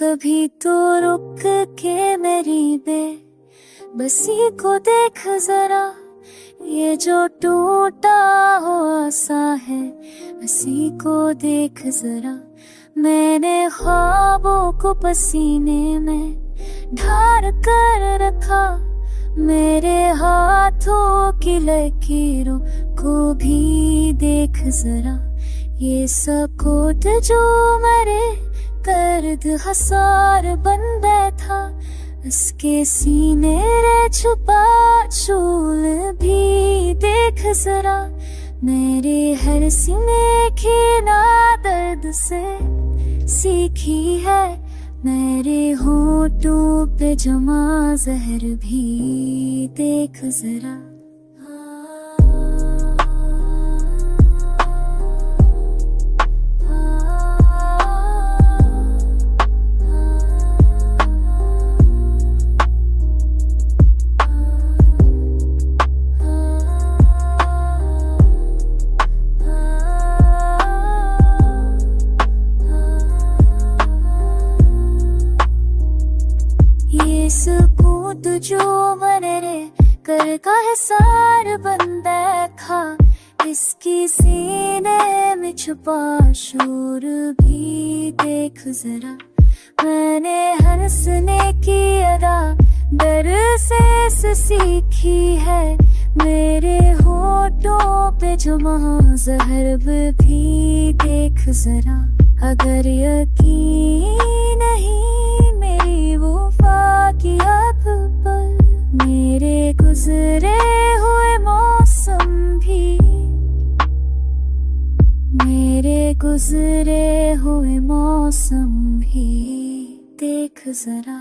कभी तो रुक के मेरी बसी को देख जरा, ये जो टूटा हुआ सा है हंसी को देख जरा। मैंने ख्वाबों को पसीने में ढार कर रखा, मेरे हाथों की लकीरों को भी देख जरा। ये सकोट जो मेरे दर्द हसार बन बैठा, उसके सीने रे छुपा चूल भी देख जरा। मेरे हर सीने की ना दर्द से सीखी है, मेरे होठों पे जमा जहर भी देख जरा। सुकून जो मेरे कर का हिसार बन बैठा, इसकी सीने में छुपा शोर भी देख जरा। मैंने हंसने की अदा डर से सीखी है, मेरे होठों पे जमा जहर भी देख जरा। अगर यकीन नहीं मेरी वफा की अब पर, मेरे गुजरे हुए मौसम भी, मेरे गुजरे हुए मौसम भी देख जरा।